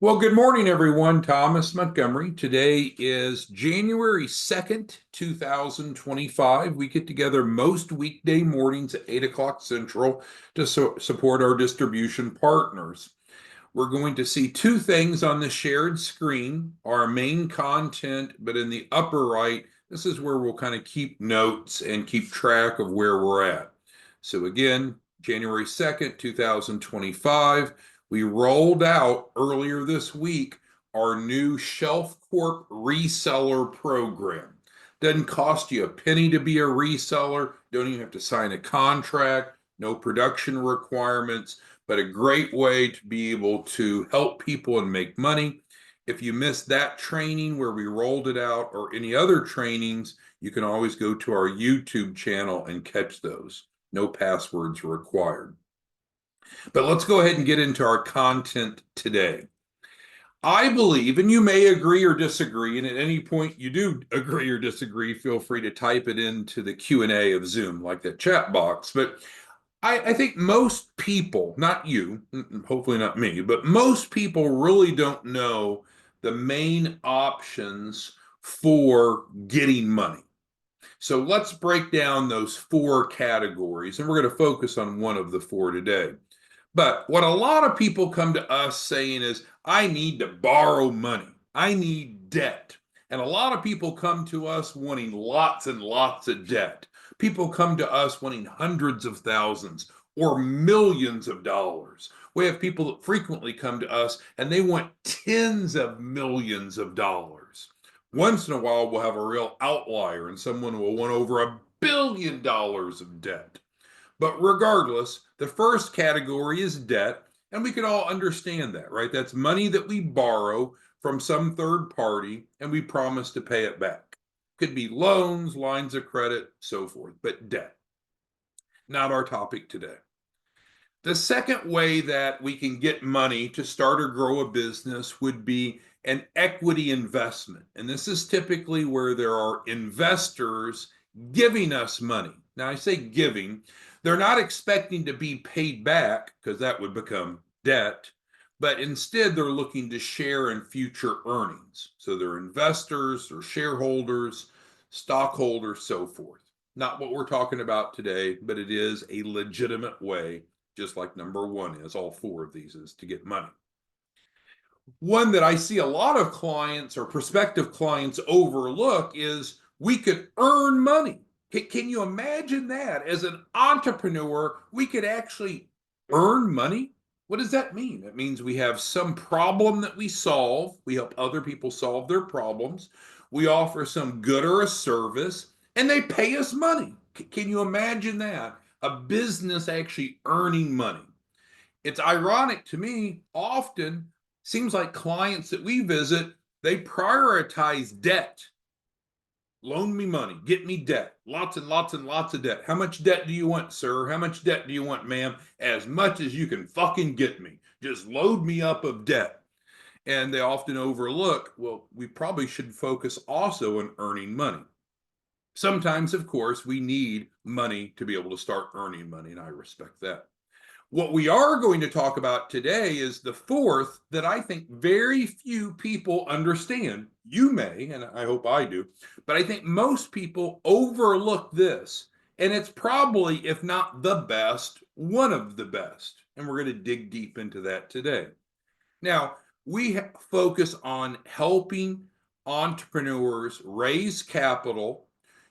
Well, good morning, everyone. Thomas Montgomery. Today is January 2nd, 2025. We get together most weekday mornings at 8 o'clock Central to support our distribution partners. We're going to see two things on the shared screen, our main content, but in the upper right, this is where we'll kind of keep notes and keep track of where we're at. So again, January 2nd, 2025, we rolled out earlier this week our new Shelf Corp reseller program. Doesn't cost you a penny to be a reseller. Don't even have to sign a contract, no production requirements, but a great way to be able to help people and make money. If you missed that training where we rolled it out or any other trainings, you can always go to our YouTube channel and catch those. No passwords required. But let's go ahead and get into our content today. I believe, and you may agree or disagree, and at any point you do agree or disagree, feel free to type it into the Q&A of Zoom, like that chat box. But I think most people, not you, hopefully not me, but most people really don't know the main options for getting money. So let's break down those four categories, and we're going to focus on one of the four today. But what a lot of people come to us saying is, I need to borrow money. I need debt. And a lot of people come to us wanting lots and lots of debt. People come to us wanting hundreds of thousands or millions of dollars. We have people that frequently come to us and they want tens of millions of dollars. Once in a while, we'll have a real outlier and someone will want over $1 billion of debt. But regardless, the first category is debt, and we can all understand that, right? That's money that we borrow from some third party and we promise to pay it back. Could be loans, lines of credit, so forth, but debt. Not our topic today. The second way that we can get money to start or grow a business would be an equity investment. And this is typically where there are investors giving us money. Now, I say giving, they're not expecting to be paid back because that would become debt, but instead they're looking to share in future earnings. So they're investors or shareholders, stockholders, so forth. Not what we're talking about today, but it is a legitimate way, just like number one is, all four of these is to get money. One that I see a lot of clients or prospective clients overlook is we could earn money. Can you imagine that? As an entrepreneur, we could actually earn money. What does that mean? It means we have some problem that we solve. We help other people solve their problems. We offer some good or a service, and they pay us money. Can you imagine that? A business actually earning money. It's ironic to me, often seems like clients that we visit, they prioritize debt. Loan me money, get me debt, lots and lots and lots of debt. How much debt do you want, sir? How much debt do you want, ma'am? As much as you can fucking get me. Just load me up of debt. And they often overlook, well, we probably should focus also on earning money. Sometimes, of course, we need money to be able to start earning money, and I respect that. What we are going to talk about today is the fourth that I think very few people understand. You may, and I hope I do, but I think most people overlook this. And it's probably, if not the best, one of the best. And we're going to dig deep into that today. Now, we focus on helping entrepreneurs raise capital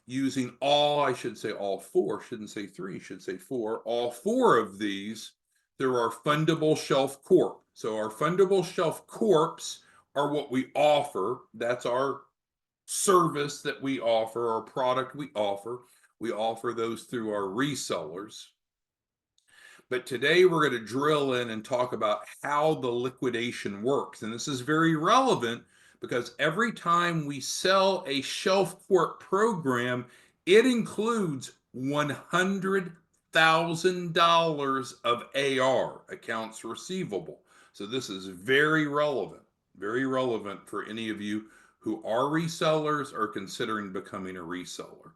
using all, I should say all four, shouldn't say three, should say four, all four of these through our fundable shelf corp. So our fundable shelf corps are what we offer. That's our service that we offer, our product we offer. We offer those through our resellers. But today we're going to drill in and talk about how the liquidation works. And this is very relevant because every time we sell a shelf corp program, it includes $100,000 of AR, accounts receivable. So this is very relevant for any of you who are resellers or considering becoming a reseller.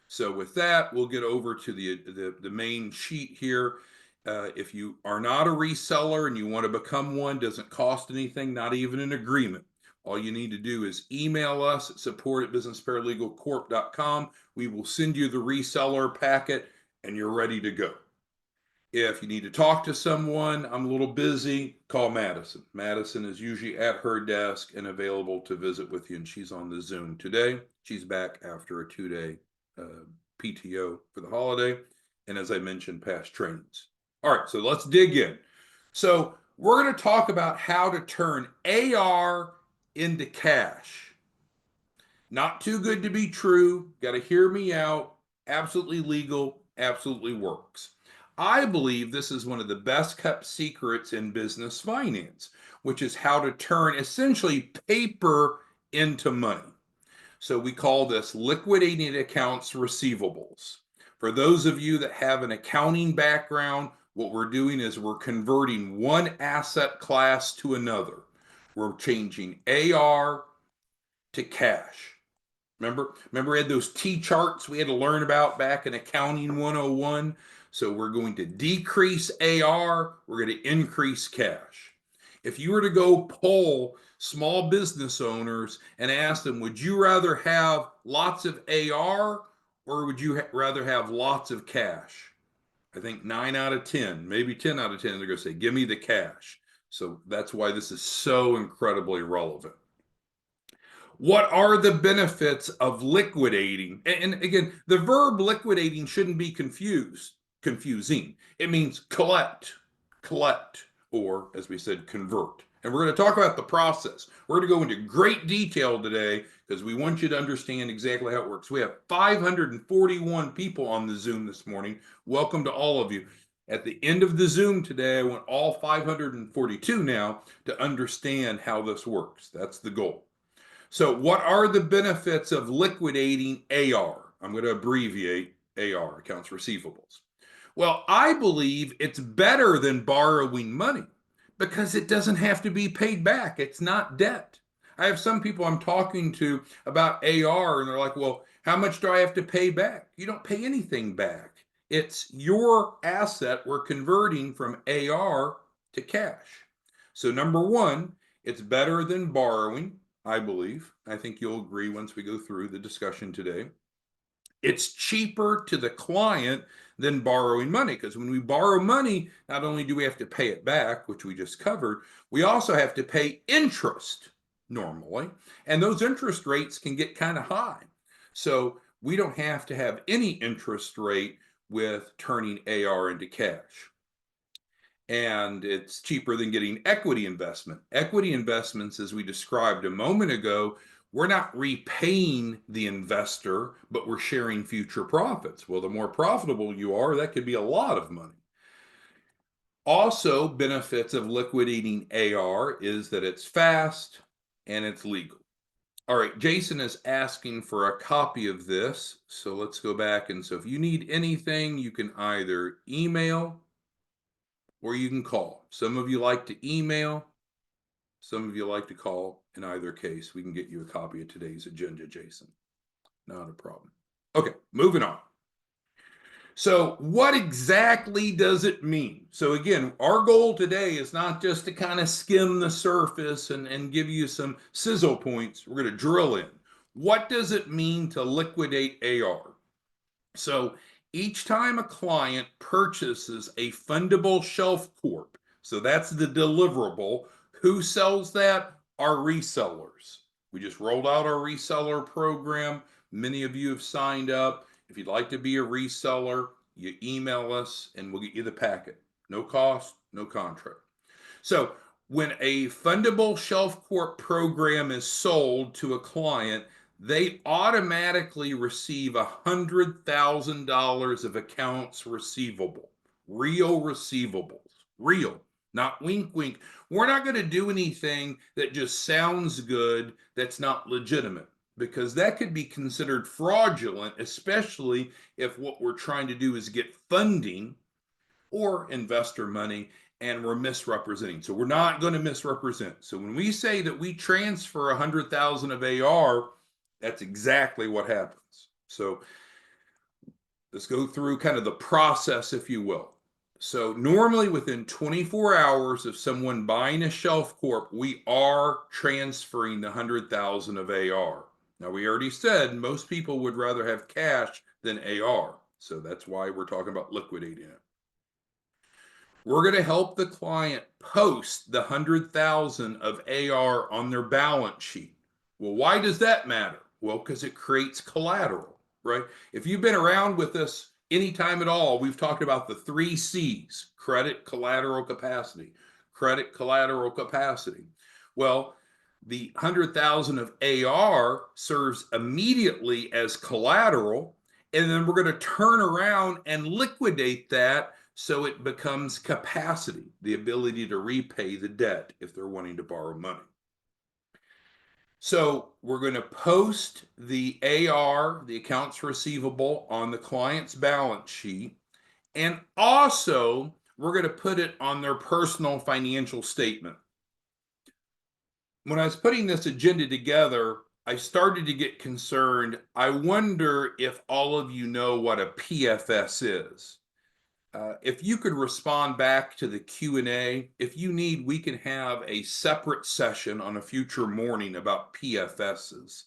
So with that, we'll get over to the main sheet here. If you are not a reseller and you want to become one, doesn't cost anything, not even an agreement. All you need to do is email us at support@businessparalegalcorp.com. We will send you the reseller packet and you're ready to go. If you need to talk to someone, I'm a little busy, call Madison. Madison is usually at her desk and available to visit with you, and she's on the Zoom today. She's back after a 2-day PTO for the holiday, and as I mentioned, past trainings. All right, so let's dig in. So we're going to talk about how to turn AR into cash. Not too good to be true. Got to hear me out. Absolutely legal, absolutely works. I believe this is one of the best kept secrets in business finance, which is how to turn essentially paper into money. So we call this liquidating accounts receivables. For those of you that have an accounting background, what we're doing is we're converting one asset class to another. We're changing AR to cash. Remember we had those T charts we had to learn about back in Accounting 101? So we're going to decrease AR, we're going to increase cash. If you were to go poll small business owners and ask them, would you rather have lots of AR or would you rather have lots of cash? I think 9 out of 10, maybe 10 out of 10, they're going to say, give me the cash. So that's why this is so incredibly relevant. What are the benefits of liquidating? And again, the verb liquidating shouldn't be confusing. It means collect, or as we said, convert. And we're going to talk about the process. We're going to go into great detail today because we want you to understand exactly how it works. We have 541 people on the Zoom this morning. Welcome to all of you. At the end of the Zoom today, I want all 542 now to understand how this works. That's the goal. So what are the benefits of liquidating AR? I'm going to abbreviate AR, accounts receivables. Well, I believe it's better than borrowing money because it doesn't have to be paid back. It's not debt. I have some people I'm talking to about AR and they're like, well, how much do I have to pay back? You don't pay anything back. It's your asset we're converting from AR to cash. So number one, it's better than borrowing. I believe. I think you'll agree once we go through the discussion today. It's cheaper to the client than borrowing money because when we borrow money, not only do we have to pay it back, which we just covered, we also have to pay interest normally. And those interest rates can get kind of high. So we don't have to have any interest rate with turning AR into cash. And it's cheaper than getting equity investment. Equity investments, as we described a moment ago, we're not repaying the investor, but we're sharing future profits. Well, the more profitable you are, that could be a lot of money. Also, benefits of liquidating AR is that it's fast and it's legal. All right, Jason is asking for a copy of this. So let's go back. And so if you need anything, you can either email or you can call. Some of you like to email, some of you like to call. In either case, we can get you a copy of today's agenda, Jason. Not a problem. Okay, moving on. So what exactly does it mean? So again, our goal today is not just to kind of skim the surface and give you some sizzle points. We're going to drill in. What does it mean to liquidate AR? So each time a client purchases a fundable shelf corp, so that's the deliverable, who sells that? Our resellers. We just rolled out our reseller program. Many of you have signed up. If you'd like to be a reseller, you email us and we'll get you the packet. No cost, no contract. So when a fundable shelf corp program is sold to a client, they automatically receive $100,000 of accounts receivable, real receivables, real, not wink, wink. We're not going to do anything that just sounds good that's not legitimate because that could be considered fraudulent, especially if what we're trying to do is get funding or investor money and we're misrepresenting. So we're not going to misrepresent. So when we say that we transfer 100,000 of AR, that's exactly what happens. So let's go through kind of the process, if you will. So normally within 24 hours of someone buying a shelf corp, we are transferring the 100,000 of AR. Now we already said most people would rather have cash than AR. So that's why we're talking about liquidating it. We're going to help the client post the 100,000 of AR on their balance sheet. Well, why does that matter? Well, because it creates collateral, right? If you've been around with us anytime at all, we've talked about the 3 C's: credit, collateral, capacity. Credit, collateral, capacity. Well, the 100,000 of AR serves immediately as collateral, and then we're going to turn around and liquidate that so it becomes capacity, the ability to repay the debt if they're wanting to borrow money. So we're going to post the AR, the accounts receivable, on the client's balance sheet. And also, we're going to put it on their personal financial statement. When I was putting this agenda together, I started to get concerned. I wonder if all of you know what a PFS is. If you could respond back to the Q&A, if you need, we can have a separate session on a future morning about PFSs.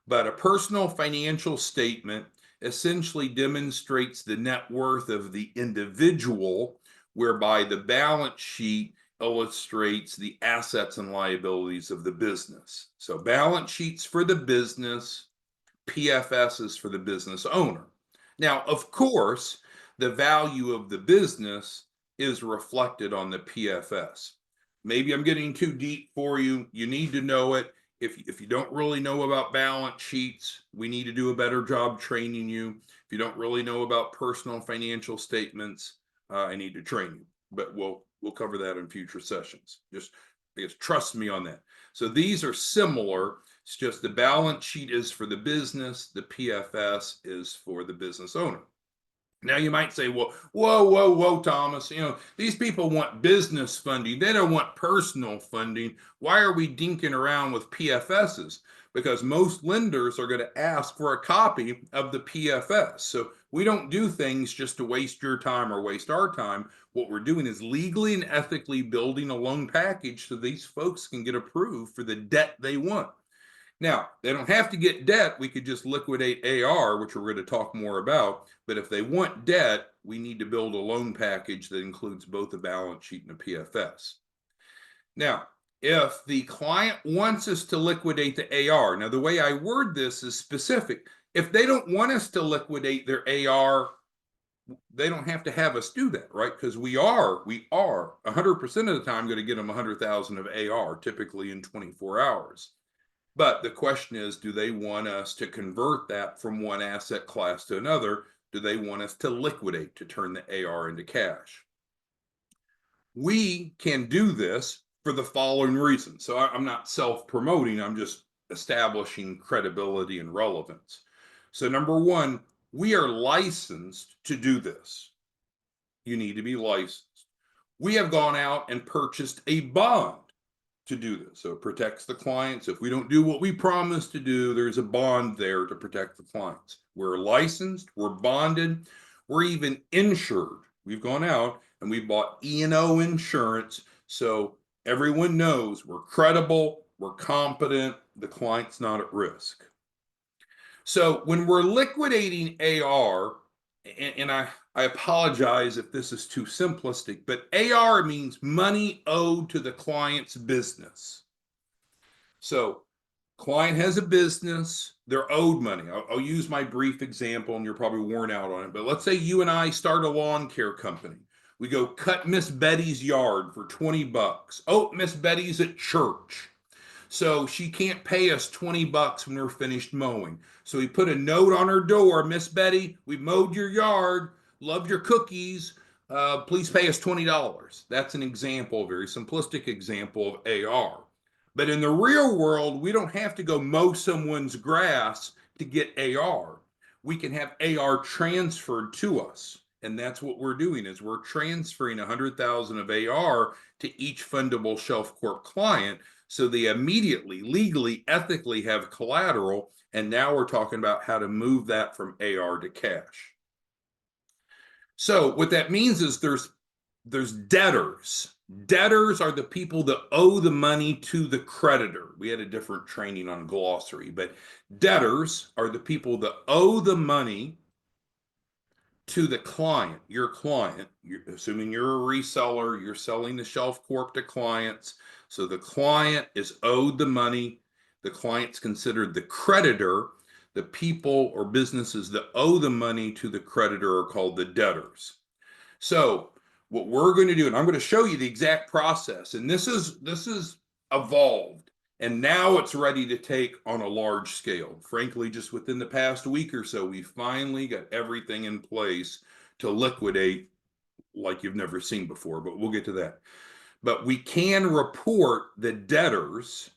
But a personal financial statement essentially demonstrates the net worth of the individual, whereby the balance sheet illustrates the assets and liabilities of the business. So balance sheets for the business, PFS is for the business owner. Now, of course, the value of the business is reflected on the PFS. Maybe I'm getting too deep for you. You need to know it. If you don't really know about balance sheets, we need to do a better job training you. If you don't really know about personal financial statements, I need to train you. But we'll cover that in future sessions. Just, I guess, trust me on that. So these are similar. It's just the balance sheet is for the business, the PFS is for the business owner. Now you might say, well, whoa, Thomas, these people want business funding. They don't want personal funding. Why are we dinking around with PFSs? Because most lenders are going to ask for a copy of the PFS. So we don't do things just to waste your time or waste our time. What we're doing is legally and ethically building a loan package so these folks can get approved for the debt they want. Now, they don't have to get debt. We could just liquidate AR, which we're going to talk more about. But if they want debt, we need to build a loan package that includes both a balance sheet and a PFS. Now, if the client wants us to liquidate the AR, now the way I word this is specific. If they don't want us to liquidate their AR, they don't have to have us do that, right? Because we are 100% of the time going to get them 100,000 of AR, typically in 24 hours. But the question is, do they want us to convert that from one asset class to another? Do they want us to liquidate, to turn the AR into cash? We can do this for the following reasons. So I'm not self-promoting, I'm just establishing credibility and relevance. So number one, we are licensed to do this. You need to be licensed. We have gone out and purchased a bond to do this. So it protects the clients. If we don't do what we promised to do, there's a bond there to protect the clients. We're licensed, we're bonded, we're even insured. We've gone out and we bought E&O insurance. So everyone knows we're credible, we're competent, the client's not at risk. So when we're liquidating AR, and I apologize if this is too simplistic, but AR means money owed to the client's business. So client has a business, they're owed money. I'll use my brief example, and you're probably worn out on it, but let's say you and I start a lawn care company. We go cut Miss Betty's yard for 20 bucks. Oh, Miss Betty's at church, so she can't pay us 20 bucks when we're finished mowing. So we put a note on her door: Miss Betty, we mowed your yard, loved your cookies, please pay us $20. That's an example, a very simplistic example of AR. But in the real world, we don't have to go mow someone's grass to get AR. We can have AR transferred to us. And that's what we're doing, is we're transferring 100,000 of AR to each fundable Shelf Corp client, so they immediately, legally, ethically have collateral. And now we're talking about how to move that from AR to cash. So what that means is there's there's debtors. Debtors are the people that owe the money to the creditor. We had a different training on glossary, but debtors are the people that owe the money to the client, your client. Assuming you're a reseller, you're selling the shelf corp to clients. So the client is owed the money. The client's considered the creditor. The people or businesses that owe the money to the creditor are called the debtors. So what we're going to do, and I'm going to show you the exact process, and this is evolved, and now it's ready to take on a large scale. Frankly, just within the past week or so, we finally got everything in place to liquidate like you've never seen before, but we'll get to that. But we can report the debtors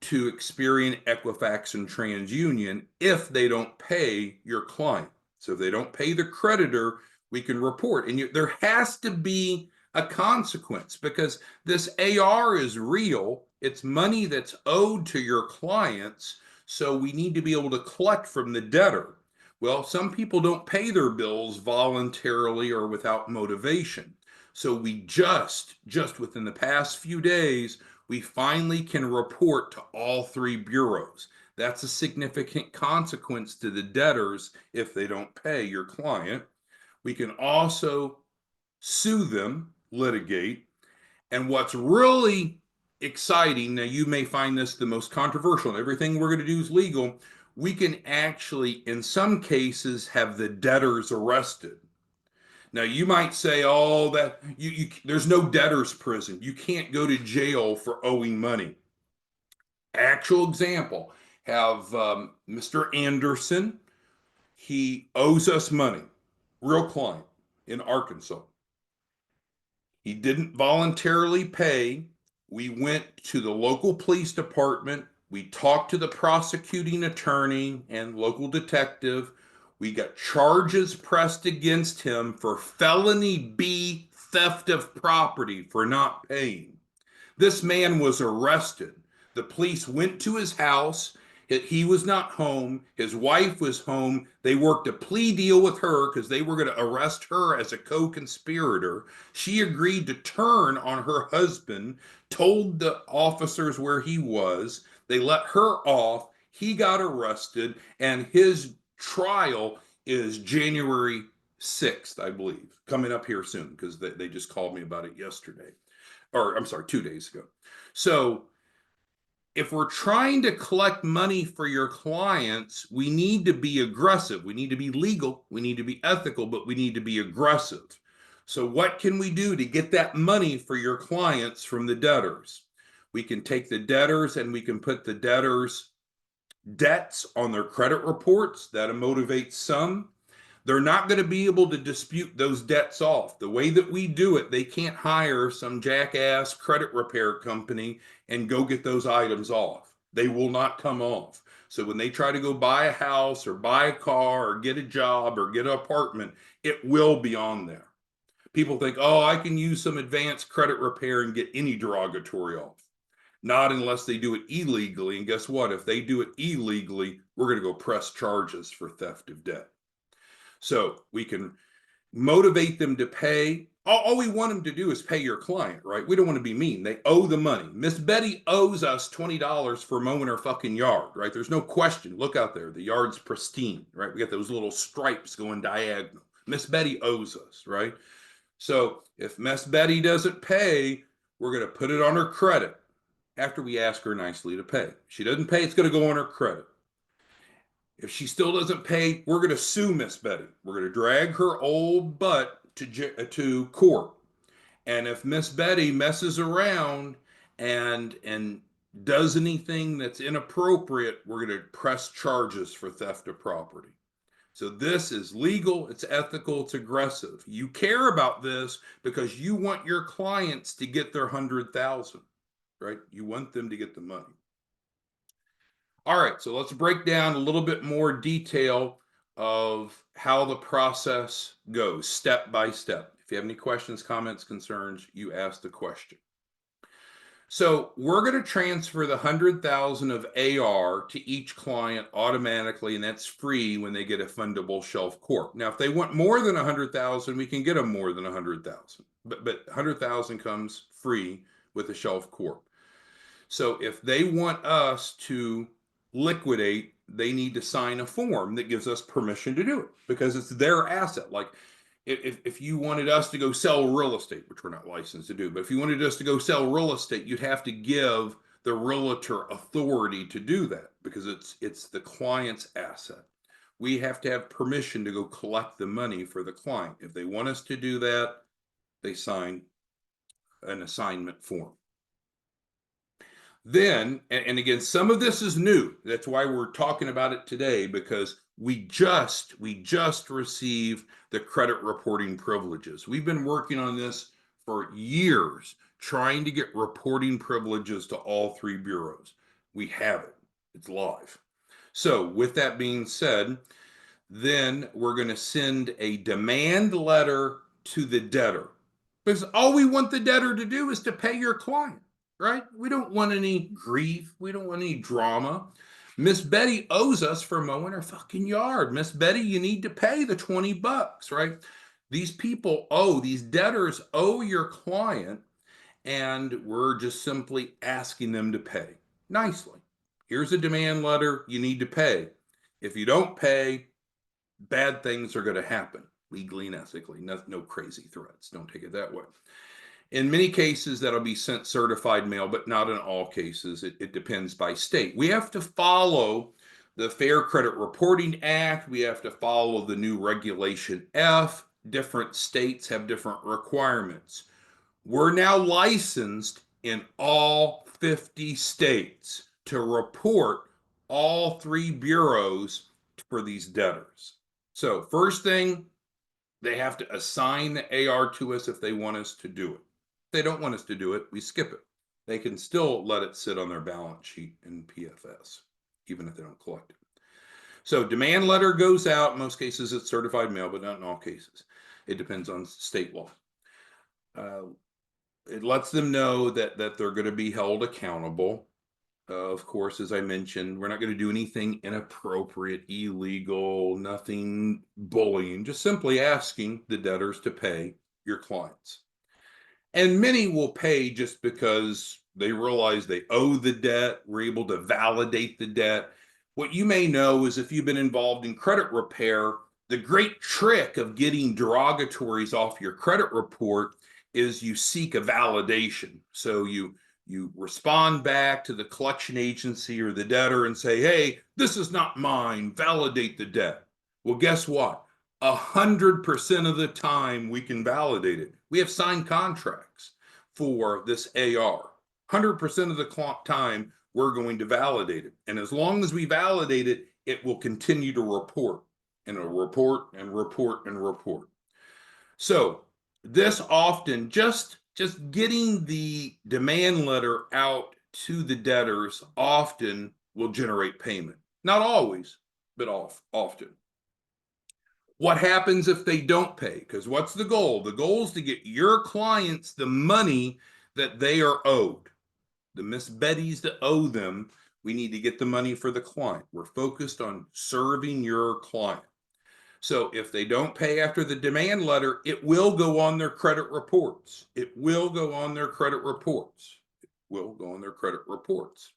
to Experian, Equifax, and TransUnion if they don't pay your client. So if they don't pay the creditor, we can report. And there has to be a consequence because this AR is real. It's money that's owed to your clients. So we need to be able to collect from the debtor. Well, some people don't pay their bills voluntarily or without motivation. So we just within the past few days, we finally can report to all three bureaus. That's a significant consequence to the debtors if they don't pay your client. We can also sue them, litigate. And what's really exciting, now you may find this the most controversial, and everything we're going to do is legal. We can actually, in some cases, have the debtors arrested. Now you might say, "Oh, that there's no debtor's prison. You can't go to jail for owing money." Actual example: have Mr. Anderson. He owes us money, real client in Arkansas. He didn't voluntarily pay. We went to the local police department. We talked to the prosecuting attorney and local detective. We got charges pressed against him for felony B, theft of property for not paying. This man was arrested. The police went to his house. He was not home. His wife was home. They worked a plea deal with her because they were going to arrest her as a co-conspirator. She agreed to turn on her husband, told the officers where he was. They let her off. He got arrested, and his trial is January 6th, I believe, coming up here soon because they just called me about it yesterday. Or I'm sorry, 2 days ago. So if we're trying to collect money for your clients, we need to be aggressive. We need to be legal. We need to be ethical, but we need to be aggressive. So what can we do to get that money for your clients from the debtors? We can take the debtors and we can put the debtors' debts on their credit reports. That'll motivate some. They're not going to be able to dispute those debts off. The way that we do it, they can't hire some jackass credit repair company and go get those items off. They will not come off. So when they try to go buy a house or buy a car or get a job or get an apartment, it will be on there. People think, oh, I can use some advanced credit repair and get any derogatory off. Not unless they do it illegally. And guess what? If they do it illegally, we're going to go press charges for theft of debt. So we can motivate them to pay. All we want them to do is pay your client, right? We don't want to be mean. They owe the money. Miss Betty owes us $20 for mowing her fucking yard, right? There's no question. Look out there. The yard's pristine, right? We got those little stripes going diagonal. Miss Betty owes us, right? So if Miss Betty doesn't pay, we're going to put it on her credit after we ask her nicely to pay. If she doesn't pay, it's going to go on her credit. If she still doesn't pay, we're going to sue Miss Betty. We're going to drag her old butt to court. And if Miss Betty messes around and does anything that's inappropriate, we're going to press charges for theft of property. So this is legal, it's ethical, it's aggressive. You care about this because you want your clients to get their 100,000, right? You want them to get the money. All right, so let's break down a little bit more detail of how the process goes step by step. If you have any questions, comments, concerns, you ask the question. So we're going to transfer the 100,000 of AR to each client automatically, and that's free when they get a fundable shelf corp. Now, if they want more than 100,000, we can get them more than 100,000, but 100,000 comes free with a shelf corp. So if they want us to liquidate, they need to sign a form that gives us permission to do it because it's their asset. Like if you wanted us to go sell real estate, which we're not licensed to do, but if you wanted us to go sell real estate, you'd have to give the realtor authority to do that because it's the client's asset. We have to have permission to go collect the money for the client. If they want us to do that, they sign an assignment form. Then, and again, some of this is new. That's why we're talking about it today, because we just received the credit reporting privileges. We've been working on this for years, trying to get reporting privileges to all three bureaus. We have it. It's live. So with that being said, then we're going to send a demand letter to the debtor, because all we want the debtor to do is to pay your client, right? We don't want any grief. We don't want any drama. Miss Betty owes us for mowing her fucking yard. Miss Betty, you need to pay the $20, right? These debtors owe your client, and we're just simply asking them to pay nicely. Here's a demand letter. You need to pay. If you don't pay, bad things are going to happen legally and ethically. No crazy threats. Don't take it that way. In many cases, that'll be sent certified mail, but not in all cases. It depends by state. We have to follow the Fair Credit Reporting Act. We have to follow the new Regulation F. Different states have different requirements. We're now licensed in all 50 states to report all three bureaus for these debtors. So first thing, they have to assign the AR to us if they want us to do it. If they don't want us to do it, we skip it. They can still let it sit on their balance sheet in PFS, even if they don't collect it. So demand letter goes out. In most cases, it's certified mail, but not in all cases. It depends on state law. It lets them know that they're going to be held accountable. Of course, as I mentioned, we're not going to do anything inappropriate, illegal, nothing bullying, just simply asking the debtors to pay your clients. And many will pay just because they realize they owe the debt. We're able to validate the debt. What you may know is if you've been involved in credit repair, the great trick of getting derogatories off your credit report is you seek a validation. So you respond back to the collection agency or the debtor and say, hey, this is not mine, validate the debt. Well, guess what? 100% of the time we can validate it. We have signed contracts for this AR. 100% of the time we're going to validate it. And as long as we validate it, it will continue to report, and it'll report and report and report. So this often just getting the demand letter out to the debtors often will generate payment. Not always, but often. What happens if they don't pay? Because what's the goal? The goal is to get your clients the money that they are owed. The Miss Bettys that owe them, we need to get the money for the client. We're focused on serving your client. So if they don't pay after the demand letter, it will go on their credit reports. It will go on their credit reports. It will go on their credit reports.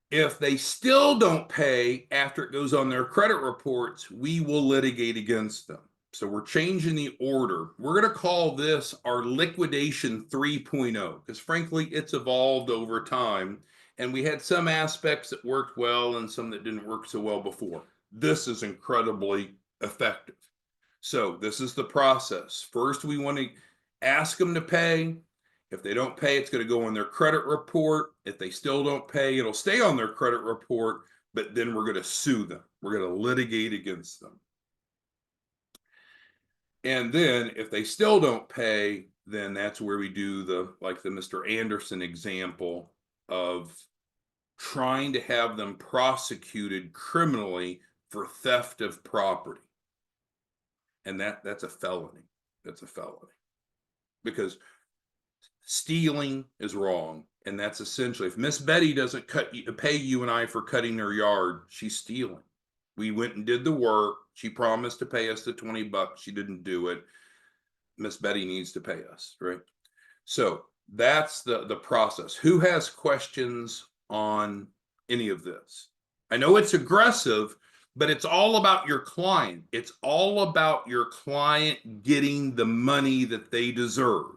If they still don't pay after it goes on their credit reports, we will litigate against them. So we're changing the order. We're going to call this our Liquidation 3.0 because frankly, it's evolved over time. And we had some aspects that worked well and some that didn't work so well before. This is incredibly effective. So this is the process. First, we want to ask them to pay. If they don't pay, it's going to go on their credit report. If they still don't pay, it'll stay on their credit report, but then we're going to sue them. We're going to litigate against them. And then if they still don't pay, then that's where we do the Mr. Anderson example of trying to have them prosecuted criminally for theft of property. And that's a felony. That's a felony. Because Stealing is wrong. And that's essentially, if Miss Betty doesn't pay you and I for cutting her yard, she's stealing. We went and did the work. She promised to pay us the $20. She didn't do it. Miss Betty needs to pay us, right? So that's the process. Who has questions on any of this? I know it's aggressive, but it's all about your client. It's all about your client getting the money that they deserve.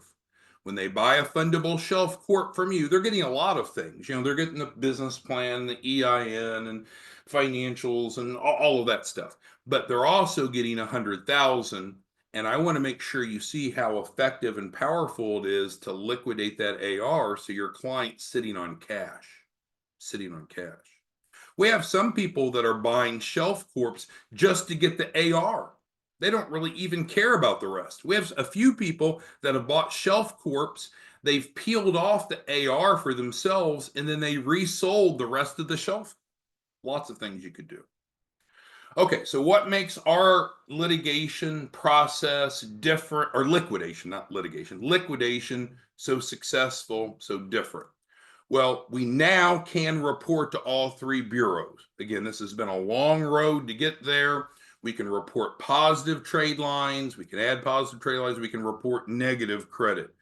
When they buy a fundable shelf quote from you, they're getting a lot of things. You know, they're getting the business plan, the EIN, and financials, and all of that stuff. But they're also getting 100,000. And I want to make sure you see how effective and powerful it is to liquidate that AR so your client's sitting on cash. Sitting on cash. We have some people that are buying shelf corps just to get the AR. They don't really even care about the rest. We have a few people that have bought shelf corps. They've peeled off the AR for themselves, and then they resold the rest of the shelf. Lots of things you could do. Okay, so what makes our litigation process different, or liquidation, not litigation, liquidation so successful, so different? Well, we now can report to all three bureaus. Again, this has been a long road to get there. We can report positive trade lines. We can add positive trade lines. We can report negative credit.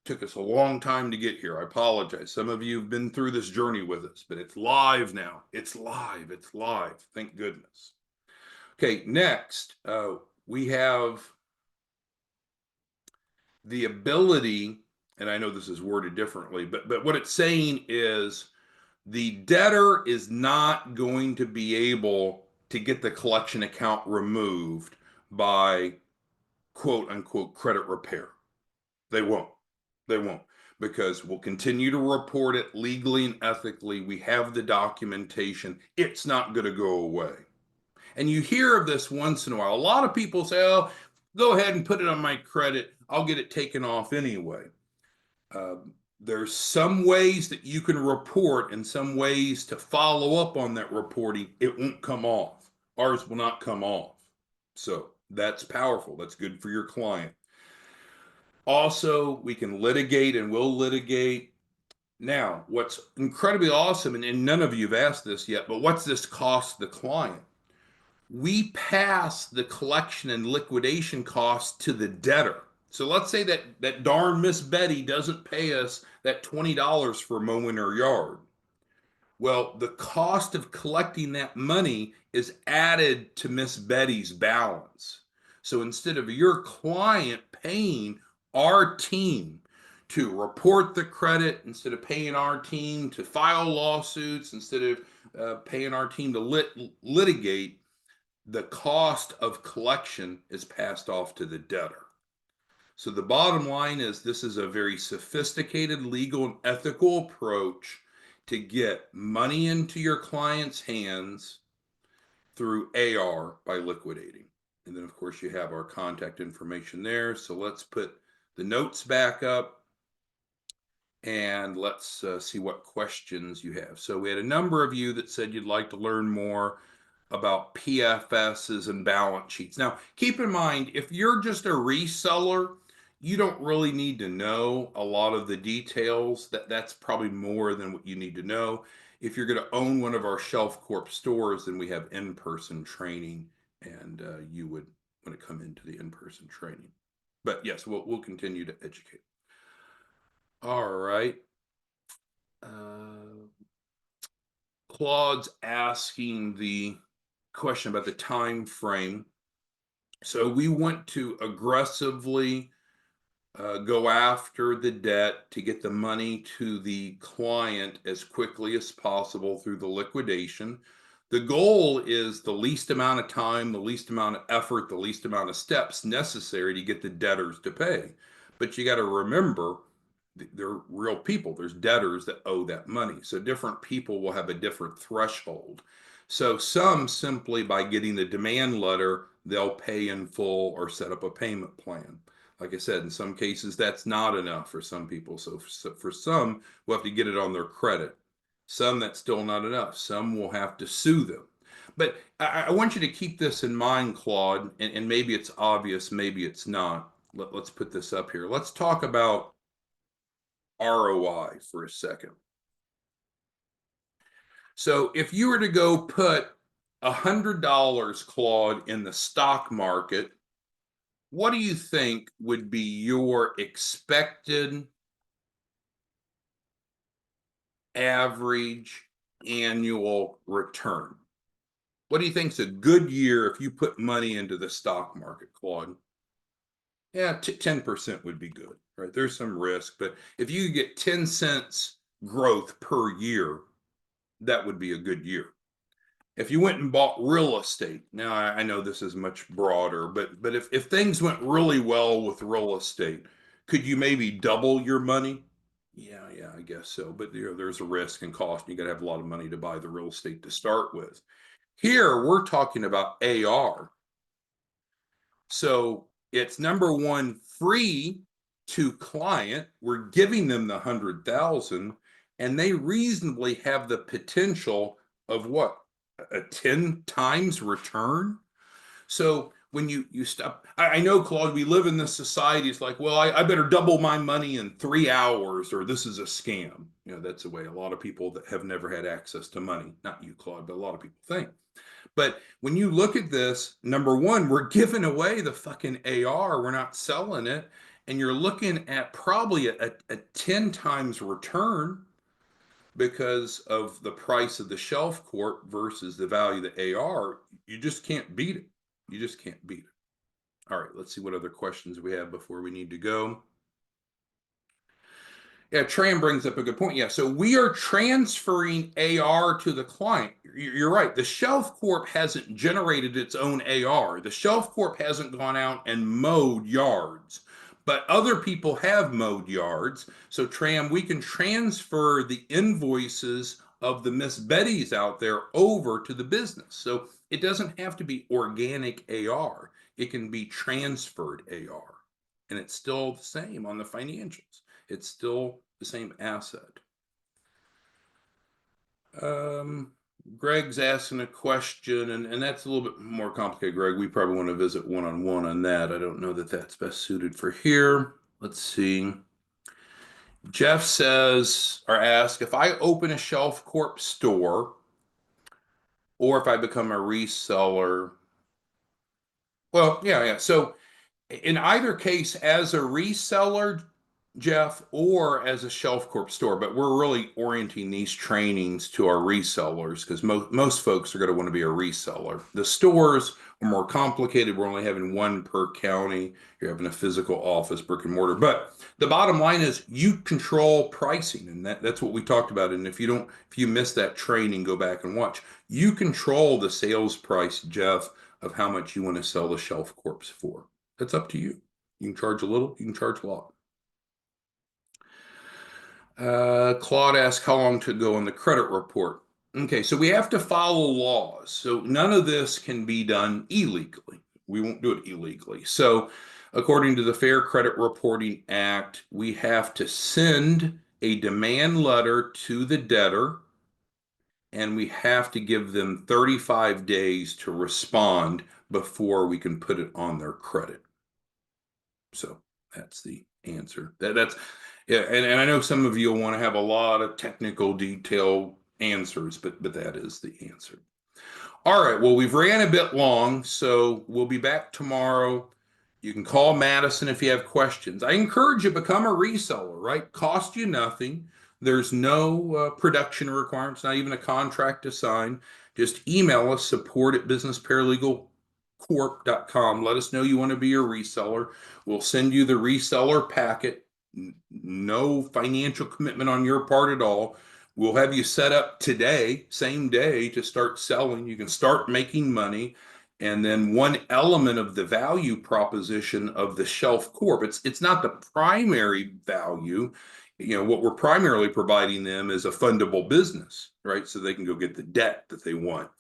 Took us a long time to get here. I apologize. Some of you have been through this journey with us, but it's live now. It's live. It's live. Thank goodness. Okay, next, we have the ability, and I know this is worded differently, but what it's saying is the debtor is not going to be able to get the collection account removed by quote unquote credit repair. They won't. They won't, because we'll continue to report it legally and ethically. We have the documentation. It's not going to go away. And you hear of this once in a while. A lot of people say, oh, go ahead and put it on my credit. I'll get it taken off anyway. There's some ways that you can report and some ways to follow up on that reporting. It won't come off. Ours will not come off. So that's powerful. That's good for your client. Also, we can litigate and will litigate. Now, what's incredibly awesome, and none of you have asked this yet, but what's this cost the client? We pass the collection and liquidation costs to the debtor. So let's say that darn Miss Betty doesn't pay us that $20 for mowing her yard. Well, the cost of collecting that money is added to Miss Betty's balance. So instead of your client paying our team to report the credit, instead of paying our team to file lawsuits, instead of paying our team to litigate, the cost of collection is passed off to the debtor. So the bottom line is this is a very sophisticated legal and ethical approach to get money into your client's hands through AR by liquidating. And then of course you have our contact information there. So let's put the notes back up and let's see what questions you have. So we had a number of you that said you'd like to learn more about PFSs and balance sheets. Now, keep in mind, if you're just a reseller, you don't really need to know a lot of the details. That's probably more than what you need to know. If you're going to own one of our Shelf Corp stores, then we have in-person training, and you would want to come into the in-person training. But yes, we'll continue to educate. All right. Claude's asking the question about the time frame. So we want to aggressively go after the debt to get the money to the client as quickly as possible through the liquidation. The goal is the least amount of time, the least amount of effort, the least amount of steps necessary to get the debtors to pay. But you got to remember, they're real people. There's debtors that owe that money. So different people will have a different threshold. So some simply by getting the demand letter, they'll pay in full or set up a payment plan. Like I said, in some cases, that's not enough for some people. So for some, we'll have to get it on their credit. Some, that's still not enough. Some will have to sue them. But I want you to keep this in mind, Claude, and maybe it's obvious, maybe it's not. Let's put this up here. Let's talk about ROI for a second. So if you were to go put $100, Claude, in the stock market, what do you think would be your expected average annual return? What do you think is a good year if you put money into the stock market, Claude? Yeah, 10% would be good, right? There's some risk, but if you get 10 cents growth per year, that would be a good year. If you went and bought real estate, now I know this is much broader, but if things went really well with real estate, could you maybe double your money? Yeah, I guess so. But there's a risk and cost. You got to have a lot of money to buy the real estate to start with. Here, we're talking about AR. So it's number one, free to client. We're giving them the 100,000, and they reasonably have the potential of what? A 10 times return. So when you stop, I know, Claude, we live in this society. It's like, well, I better double my money in 3 hours, or this is a scam. That's the way a lot of people that have never had access to money, not you, Claude, but a lot of people think. But when you look at this, number one, we're giving away the fucking AR. We're not selling it. And you're looking at probably a 10 times return because of the price of the shelf corp versus the value of the AR. You just can't beat it. You just can't beat it. All right, let's see what other questions we have before we need to go. Yeah, Tram brings up a good point. Yeah, so we are transferring AR to the client. You're right. The Shelf Corp hasn't generated its own AR. The Shelf Corp hasn't gone out and mowed yards, but other people have mowed yards. So, Tram, we can transfer the invoices of the Miss Betty's out there over to the business. So it doesn't have to be organic AR. It can be transferred AR, and it's still the same on the financials. It's still the same asset. Greg's asking a question, and that's a little bit more complicated, Greg. We probably want to visit one-on-one on that. I don't know that that's best suited for here. Let's see. Jeff says, or asks, if I open a Shelf Corp store, or if I become a reseller. Well, yeah. So in either case, as a reseller, Jeff, or as a Shelf Corp store, but we're really orienting these trainings to our resellers because most folks are going to want to be a reseller. The stores are more complicated. We're only having one per county. You're having a physical office, brick and mortar. But the bottom line is you control pricing, and that's what we talked about. And if you miss that training, go back and watch. You control the sales price, Jeff, of how much you want to sell the Shelf Corps for. That's up to you. You can charge a little, you can charge a lot. Claude asked how long to go on the credit report. Okay, so we have to follow laws. So none of this can be done illegally. We won't do it illegally. So according to the Fair Credit Reporting Act, we have to send a demand letter to the debtor, and we have to give them 35 days to respond before we can put it on their credit. So that's the answer. That's yeah, and I know some of you will want to have a lot of technical detail answers, but that is the answer. All right, well, we've ran a bit long, so we'll be back tomorrow. You can call Madison if you have questions. I encourage you to become a reseller, right? Cost you nothing. There's no production requirements, not even a contract to sign. Just email us, support@businessparalegals.com. Let us know you want to be a reseller. We'll send you the reseller packet. No financial commitment on your part at all. We'll have you set up today, same day, to start selling. You can start making money. And then one element of the value proposition of the Shelf Corp, it's not the primary value. What we're primarily providing them is a fundable business, right? So they can go get the debt that they want.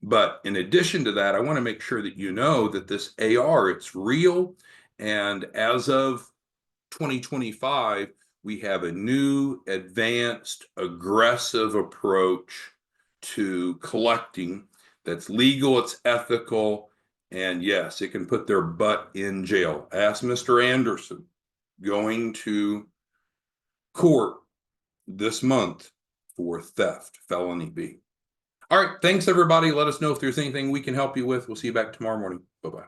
But in addition to that, I want to make sure that you know that this AR, it's real. And as of 2025, we have a new, advanced, aggressive approach to collecting that's legal, it's ethical, and yes, it can put their butt in jail. Ask Mr. Anderson, going to court this month for theft, felony B. All right. Thanks, everybody. Let us know if there's anything we can help you with. We'll see you back tomorrow morning. Bye-bye.